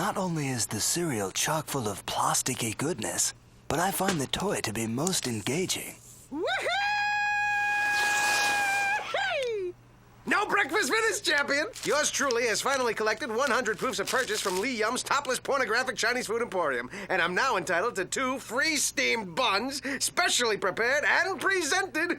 Not only is the cereal chock full of plasticky goodness, but I find the toy to be most engaging. No breakfast for this champion! Yours truly has finally collected 100 proofs of purchase from Lee Yum's topless pornographic Chinese food emporium, and I'm now entitled to 2 free steamed buns, specially prepared and presented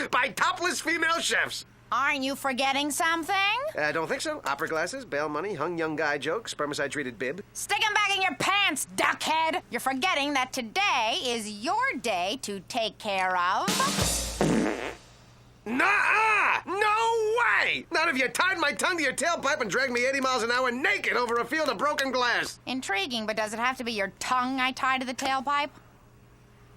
by topless female chefs. Aren't you forgetting something? I don't think so. Opera glasses, bail money, hung young guy joke, spermicide-treated bib. Stick 'em back in your pants, duckhead! You're forgetting that today is your day to take care of... Nuh-uh! No way! Not if you tied my tongue to your tailpipe and dragged me 80 miles an hour naked over a field of broken glass. Intriguing, but does it have to be your tongue I tie to the tailpipe?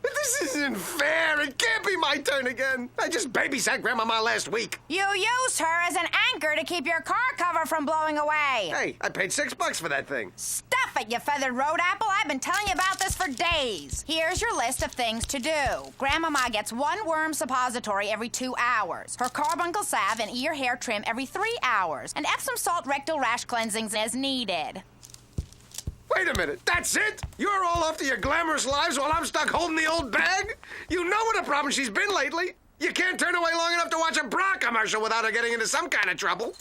But this isn't fair. It can't be my turn again. I just babysat Grandmama last week. You used her as an anchor to keep your car cover from blowing away. Hey, I paid $6 for that thing. Stuff it, you feathered road apple. I've been telling you about this for days. Here's your list of things to do. Grandmama gets 1 worm suppository every 2 hours. Her carbuncle salve and ear hair trim every 3 hours. And Epsom salt rectal rash cleansings as needed. Wait a minute, that's it? You're all off to your glamorous lives while I'm stuck holding the old bag? You know what a problem she's been lately. You can't turn away long enough to watch a bra commercial without her getting into some kind of trouble.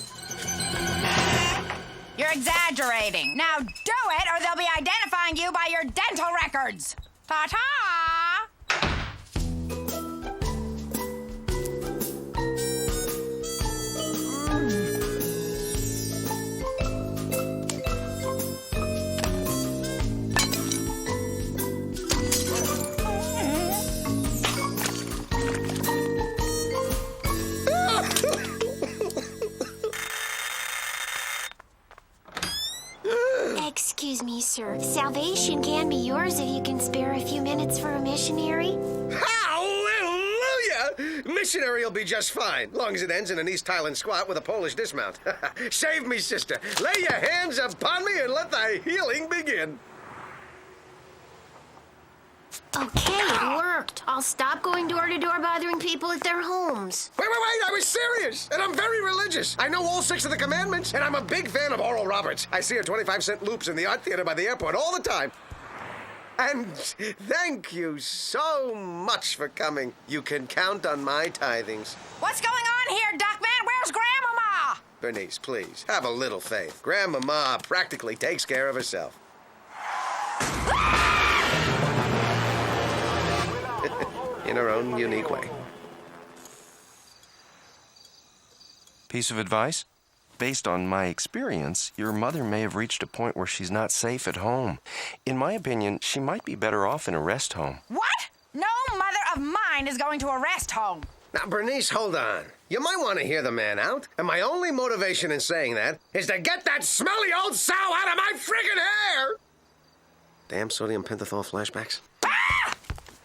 You're exaggerating. Now do it, or they'll be identifying you by your dental records. Ta-ta! Excuse me, sir. Salvation can be yours if you can spare a few minutes for a missionary. Hallelujah! Missionary will be just fine, long as it ends in an East Highland squat with a Polish dismount. Save me, sister. Lay your hands upon me and let the healing begin. Okay, it worked. I'll stop going door to door bothering people at their homes. Wait, I was serious, and I'm very religious. I know all 6 of the commandments, and I'm a big fan of Oral Roberts. I see her 25-cent loops in the art theater by the airport all the time. And thank you so much for coming. You can count on my tithings. What's going on here, Duckman? Where's Grandmama? Bernice, please, have a little faith. Grandmama practically takes care of herself. In her own unique way. Piece of advice? Based on my experience, your mother may have reached a point where she's not safe at home. In my opinion, she might be better off in a rest home. What? No mother of mine is going to a rest home. Now, Bernice, hold on. You might want to hear the man out. And my only motivation in saying that is to get that smelly old sow out of my friggin' hair! Damn sodium pentothal flashbacks. Ah!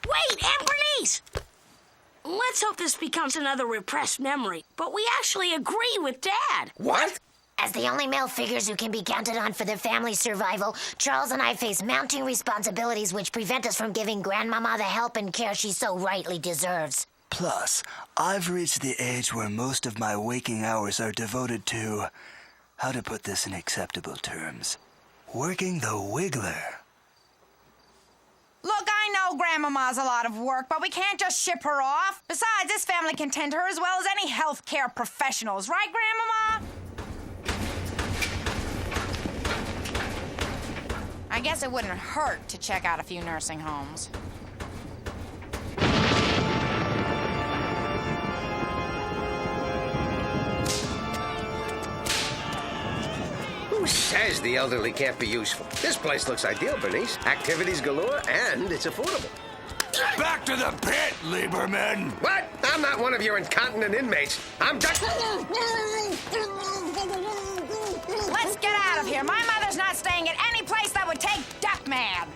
Wait, Aunt Bernice! Let's hope this becomes another repressed memory, but we actually agree with Dad. What? As the only male figures who can be counted on for their family's survival, Charles and I face mounting responsibilities which prevent us from giving Grandmama the help and care she so rightly deserves. Plus, I've reached the age where most of my waking hours are devoted to, how to put this in acceptable terms, working the wiggler. Look, I know Grandmama's a lot of work, but we can't just ship her off. Besides, this family can tend her as well as any healthcare professionals, right, Grandmama? I guess it wouldn't hurt to check out a few nursing homes. Who says the elderly can't be useful? This place looks ideal, Bernice. Activities galore, and it's affordable. Back to the pit, Lieberman! What? I'm not one of your incontinent inmates. I'm Let's get out of here. My mother's not staying at any place that would take Duckman.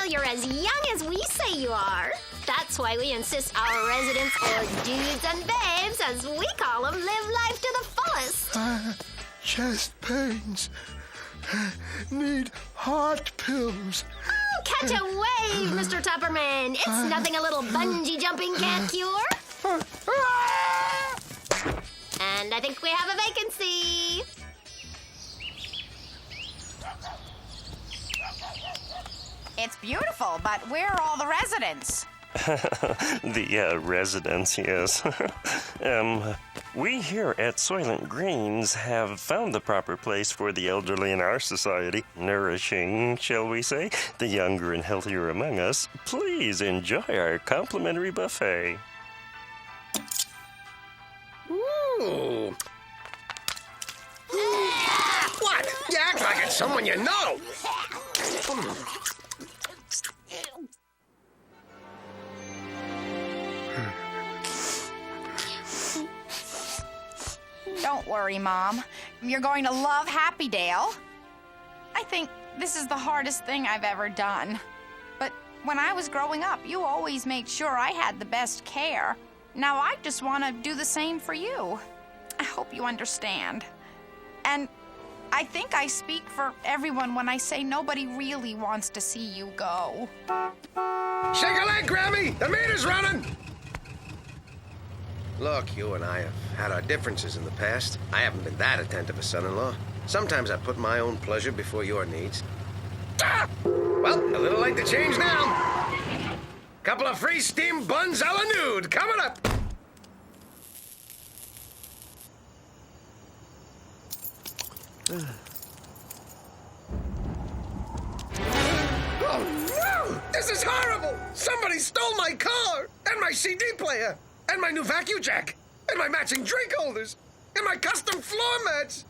You're as young as we say you are. That's why we insist our residents, or dudes and babes, as we call them, live life to the fullest. Chest pains. Need heart pills. catch a wave, Mr. Tupperman. It's nothing a little bungee jumping can't cure. And I think we have a vacancy. It's beautiful, but where are all the residents? The residents, yes. We here at Soylent Greens have found the proper place for the elderly in our society. Nourishing, shall we say, the younger and healthier among us. Please enjoy our complimentary buffet. Ooh. What? You act like it's someone you know. Don't worry, Mom. You're going to love Happy Dale. I think this is the hardest thing I've ever done. But when I was growing up, you always made sure I had the best care. Now I just want to do the same for you. I hope you understand. And I think I speak for everyone when I say nobody really wants to see you go. Shake a leg, Grammy! The meter's running! Look, you and I have had our differences in the past. I haven't been that attentive a son-in-law. Sometimes I put my own pleasure before your needs. Ah! Well, a little late to change now. Couple of free steamed buns a la nude coming up. Oh, no! This is horrible! Somebody stole my car! And my CD player! And my new vacuum jack! And my matching drink holders! And my custom floor mats!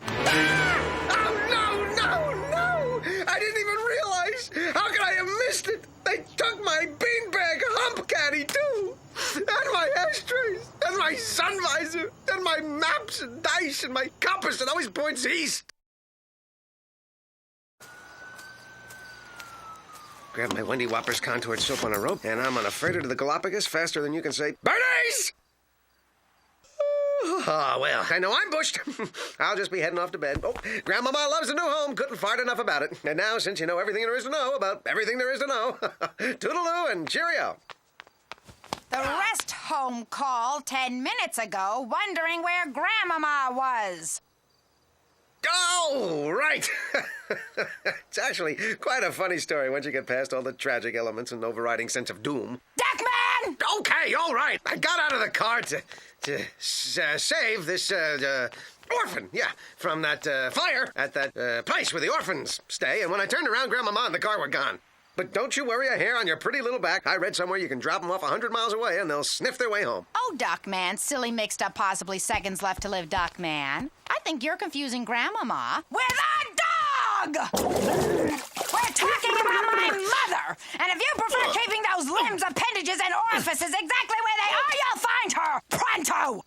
Ah! Oh, no, no, no! I didn't even realize! How could I have missed it? They took my beanbag hump caddy, too! And my ashtrays! And my sun visor! And my maps and dice! And my compass that always points east! Grab my Wendy Whoppers contoured soap on a rope, and I'm on a freighter to the Galapagos faster than you can say, Bernice! Oh, well, I know I'm bushed. I'll just be heading off to bed. Oh, Grandmama loves a new home. Couldn't fart enough about it. And now, since you know everything there is to know about everything there is to know, toodaloo and cheerio. The rest home called 10 minutes ago, wondering where Grandmama was. Oh, right. It's actually quite a funny story once you get past all the tragic elements and overriding sense of doom. Duckman! Okay, all right. I got out of the car to save this orphan, from that fire at that place where the orphans stay. And when I turned around, Grandmama and the car were gone. But don't you worry a hair on your pretty little back. I read somewhere you can drop them off 100 miles away and they'll sniff their way home. Oh, Duckman, silly mixed up possibly seconds left to live Duckman. I think you're confusing Grandmama with a dog! We're talking about my mother! And if you prefer keeping those limbs, appendages, and orifices exactly where they are, you'll find her pronto!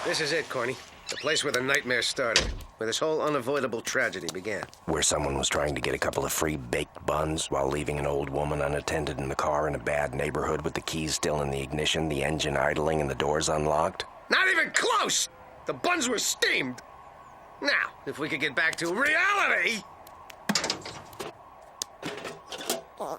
This is it, Corny. The place where the nightmare started. Where this whole unavoidable tragedy began. Where someone was trying to get a couple of free baked buns while leaving an old woman unattended in the car in a bad neighborhood with the keys still in the ignition, the engine idling, and the doors unlocked? Not even close! The buns were steamed. Now, if we could get back to reality... All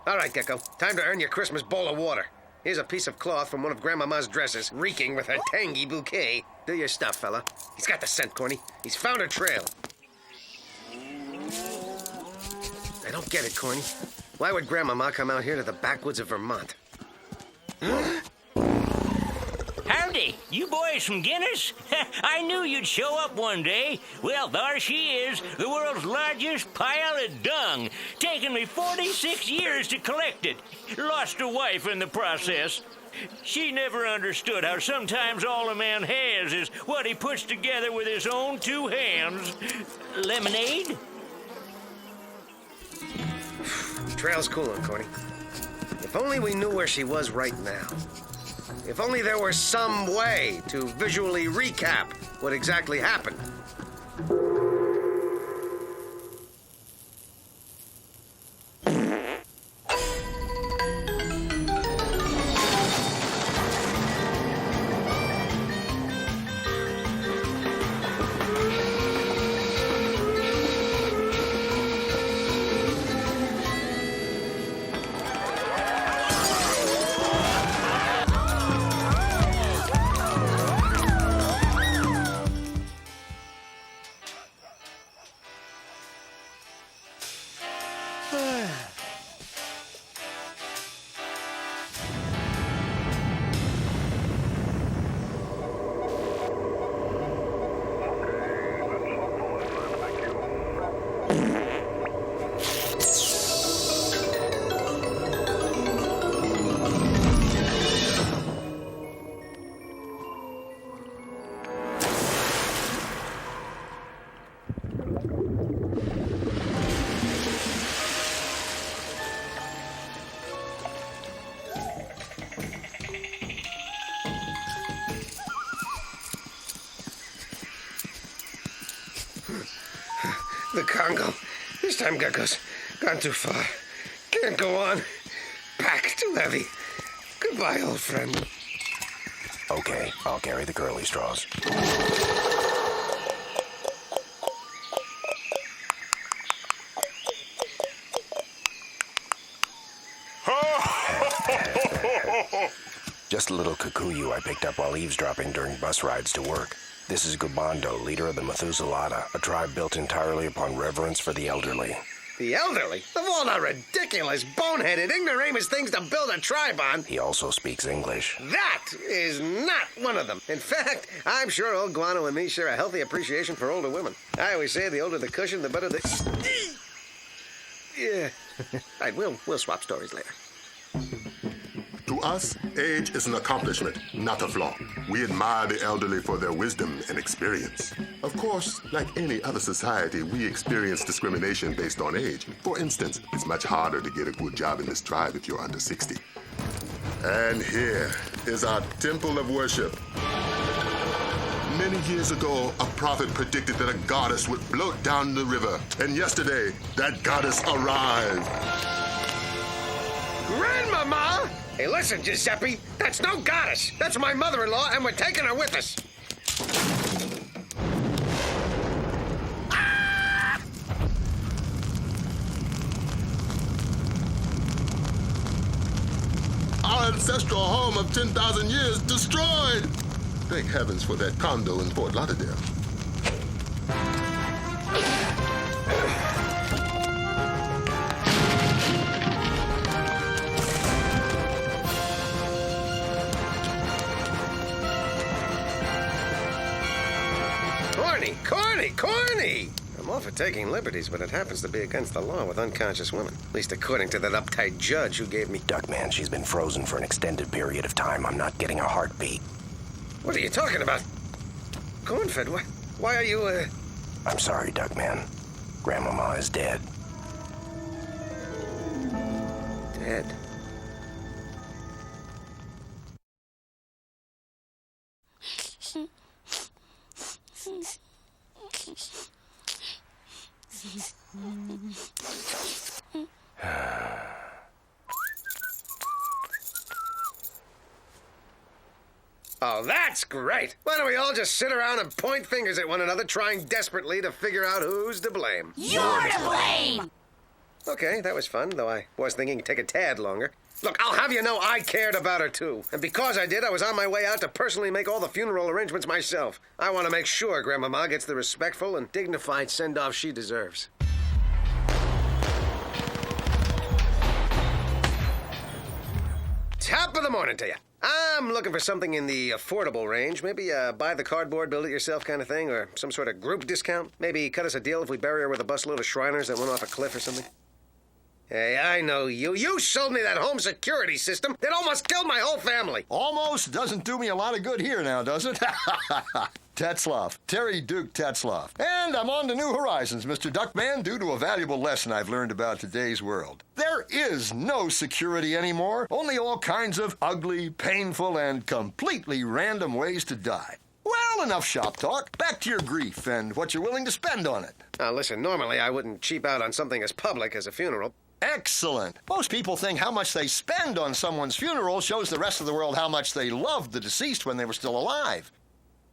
right, Gecko. Time to earn your Christmas bowl of water. Here's a piece of cloth from one of Grandmama's dresses, reeking with her tangy bouquet. Do your stuff, fella. He's got the scent, Corny. He's found a trail. I don't get it, Corny. Why would Grandmama come out here to the backwoods of Vermont? Howdy, you boys from Guinness? I knew you'd show up one day. Well, there she is, the world's largest pile of dung. Taken me 46 years to collect it. Lost a wife in the process. She never understood how sometimes all a man has is what he puts together with his own two hands. Lemonade? Trail's cooling, Corny. If only we knew where she was right now. If only there were some way to visually recap what exactly happened. The Congo. This time, Gecko's gone too far. Can't go on. Pack too heavy. Goodbye, old friend. Okay, I'll carry the curly straws. Just a little kikuyu I picked up while eavesdropping during bus rides to work. This is Gubando, leader of the Methuselahta, a tribe built entirely upon reverence for the elderly. The elderly? Of all the ridiculous, boneheaded, ignoramus things to build a tribe on. He also speaks English. That is not one of them. In fact, I'm sure old Guano and me share a healthy appreciation for older women. I always say the older the cushion, the better the... Yeah. Right, we'll swap stories later. To us, age is an accomplishment, not a flaw. We admire the elderly for their wisdom and experience. Of course, like any other society, we experience discrimination based on age. For instance, it's much harder to get a good job in this tribe if you're under 60. And here is our temple of worship. Many years ago, a prophet predicted that a goddess would float down the river. And yesterday, that goddess arrived. Grandmama! Hey, listen, Giuseppe. That's no goddess. That's my mother-in-law, and we're taking her with us. Ah! Our ancestral home of 10,000 years destroyed. Thank heavens for that condo in Fort Lauderdale. Corny! I'm all for taking liberties, but it happens to be against the law with unconscious women. At least according to that uptight judge who gave me... Duckman, she's been frozen for an extended period of time. I'm not getting a heartbeat. What are you talking about? Cornfed, why are you, I'm sorry, Duckman. Grandmama is dead. Dead? Oh, that's great! Why don't we all just sit around and point fingers at one another, trying desperately to figure out who's to blame? You're to blame! Okay, that was fun, though I was thinking it'd take a tad longer. Look, I'll have you know I cared about her, too. And because I did, I was on my way out to personally make all the funeral arrangements myself. I want to make sure Grandmama gets the respectful and dignified send-off she deserves. Top of the morning to you. I'm looking for something in the affordable range. Maybe buy the cardboard, build it yourself kind of thing, or some sort of group discount. Maybe cut us a deal if we bury her with a busload of Shriners that went off a cliff or something. Hey, I know you. You sold me that home security system that almost killed my whole family. Almost doesn't do me a lot of good here now, does it? Tetzloff. Terry Duke Tetzloff. And I'm on to new horizons, Mr. Duckman, due to a valuable lesson I've learned about today's world. There is no security anymore, only all kinds of ugly, painful, and completely random ways to die. Well, enough shop talk. Back to your grief and what you're willing to spend on it. Now, listen, normally I wouldn't cheap out on something as public as a funeral. Excellent. Most people think how much they spend on someone's funeral shows the rest of the world how much they loved the deceased when they were still alive.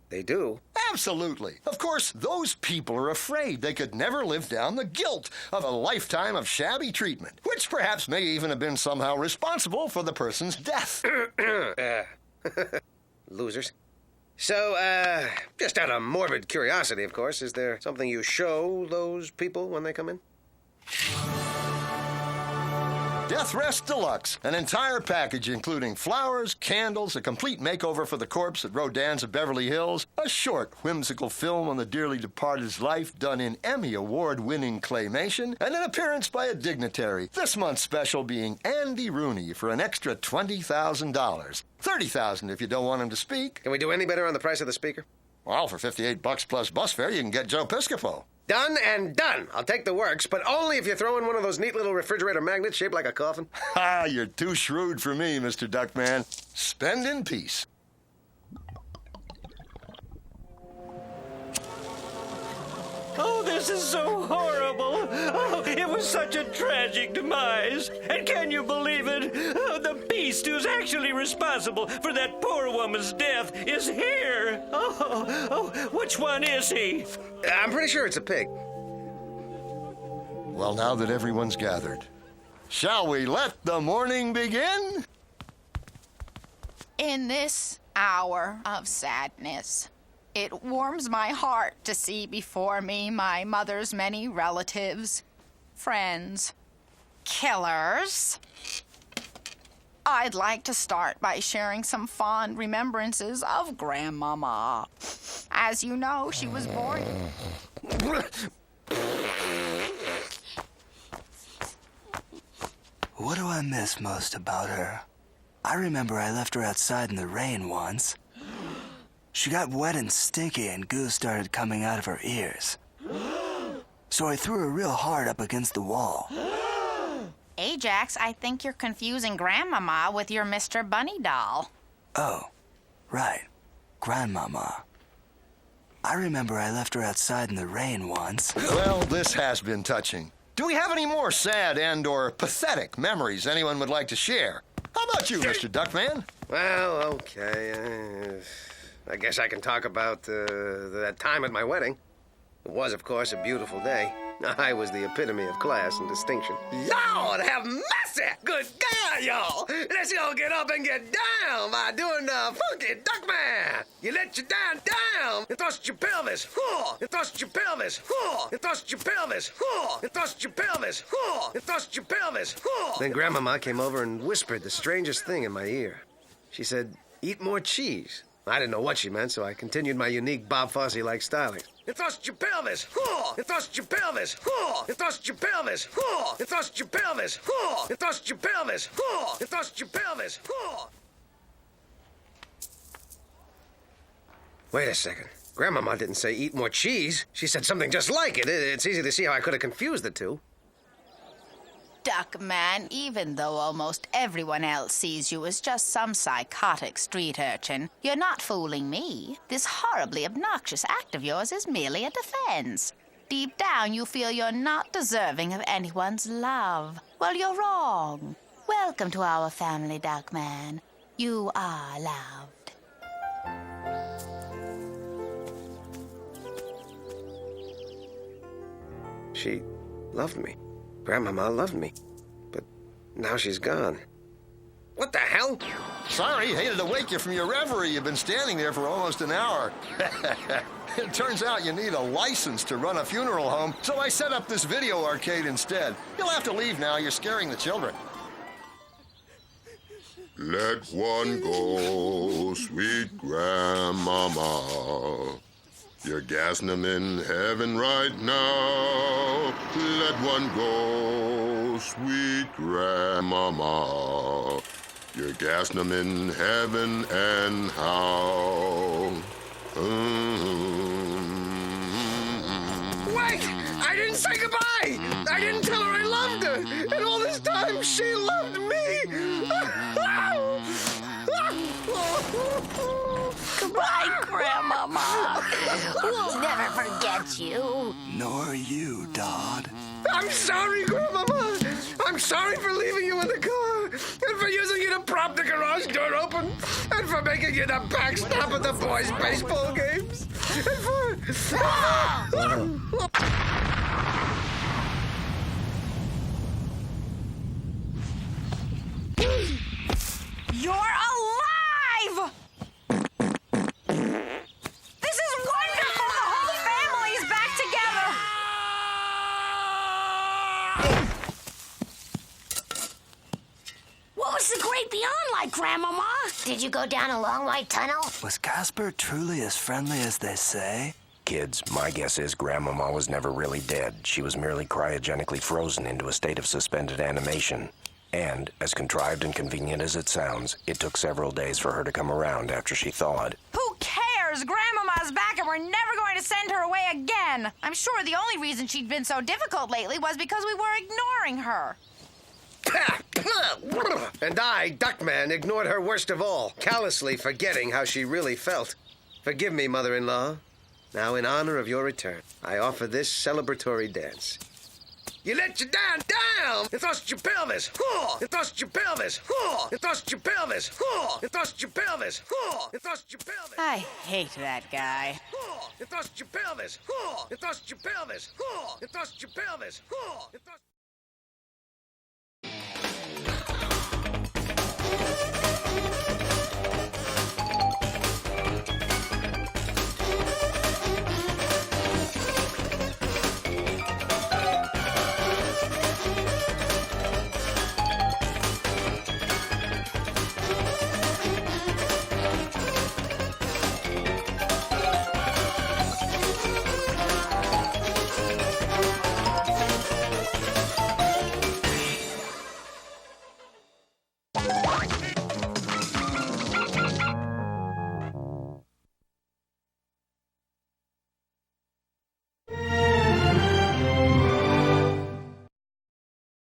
They do? Absolutely. Of course, those people are afraid they could never live down the guilt of a lifetime of shabby treatment, which perhaps may even have been somehow responsible for the person's death. Losers. So, just out of morbid curiosity, of course, is there something you show those people when they come in? Death Rest Deluxe, an entire package including flowers, candles, a complete makeover for the corpse at Rodin's of Beverly Hills, a short, whimsical film on the dearly departed's life done in Emmy Award-winning claymation, and an appearance by a dignitary, this month's special being Andy Rooney for an extra $20,000. $30,000 if you don't want him to speak. Can we do any better on the price of the speaker? Well, for $58 plus bus fare, you can get Joe Piscopo. Done and done. I'll take the works, but only if you throw in one of those neat little refrigerator magnets shaped like a coffin. Ha! You're too shrewd for me, Mr. Duckman. Spend in peace. Oh, this This is so horrible. Oh, it was such a tragic demise. And can you believe it? Oh, the beast who's actually responsible for that poor woman's death is here. Oh, which one is he? I'm pretty sure it's a pig. Well, now that everyone's gathered, shall we let the morning begin? In this hour of sadness, it warms my heart to see before me my mother's many relatives, friends, killers. I'd like to start by sharing some fond remembrances of Grandmama. As you know, she was born... What do I miss most about her? I remember I left her outside in the rain once. She got wet and stinky and goo started coming out of her ears. So I threw her real hard up against the wall. Ajax, I think you're confusing Grandmama with your Mr. Bunny doll. Oh, right. Grandmama. I remember I left her outside in the rain once. Well, this has been touching. Do we have any more sad and/or pathetic memories anyone would like to share? How about you, Mr. Duckman? Well, okay. I guess I can talk about that time at my wedding. It was, of course, a beautiful day. I was the epitome of class and distinction. Lord have mercy! Good God, y'all! Let's all get up and get down by doing the funky Duckman! You let your down, and thrust your pelvis, and thrust your pelvis, and thrust your pelvis, and thrust your pelvis, and thrust your pelvis. Then Grandmama came over and whispered the strangest thing in my ear. She said, "Eat more cheese." I didn't know what she meant, so I continued my unique Bob Fosse-like styling. And thrust your pelvis, and thrust your pelvis, and thrust your pelvis, and thrust your pelvis, and thrust your pelvis, and thrust your pelvis. Wait a second. Grandmama didn't say eat more cheese. She said something just like it. It's easy to see how I could have confused the two. Duckman, even though almost everyone else sees you as just some psychotic street urchin, you're not fooling me. This horribly obnoxious act of yours is merely a defense. Deep down, you feel you're not deserving of anyone's love. Well, you're wrong. Welcome to our family, Duckman. You are loved. She loved me. Grandmama loved me. But now she's gone. What the hell? Sorry, hated to wake you from your reverie. You've been standing there for almost an hour. It turns out you need a license to run a funeral home, so I set up this video arcade instead. You'll have to leave now. You're scaring the children. Let one go, sweet grandmama. You're gassing them in heaven right now. Let one go, sweet grandmama. You're gassing them in heaven and how. Wait! I didn't say goodbye! I didn't tell her I loved her! And all this time, she loved me! Goodbye, Grandmama. We'll never forget you. Nor you, Dodd. I'm sorry, Grandmama! I'm sorry for leaving you in the car, and for using you to prop the garage door open, and for making you the backstop at the boys' baseball games, and for... You're alive! This is wonderful! The whole family is back together! What was the great beyond like, Grandmama? Did you go down a long white tunnel? Was Casper truly as friendly as they say? Kids, my guess is Grandmama was never really dead. She was merely cryogenically frozen into a state of suspended animation. And, as contrived and convenient as it sounds, it took several days for her to come around after she thawed. Who cares? Grandmama's back and we're never going to send her away again. I'm sure the only reason she'd been so difficult lately was because we were ignoring her. And I, Duckman, ignored her worst of all, callously forgetting how she really felt. Forgive me, mother-in-law. Now, in honor of your return, I offer this celebratory dance. You let your down, down, and thrust your pelvis, and thrust your pelvis, and thrust your pelvis, and thrust your pelvis, and thrust your pelvis. I hate that guy. And thrust your pelvis, and thrust your pelvis, and thrust your pelvis, and thrust.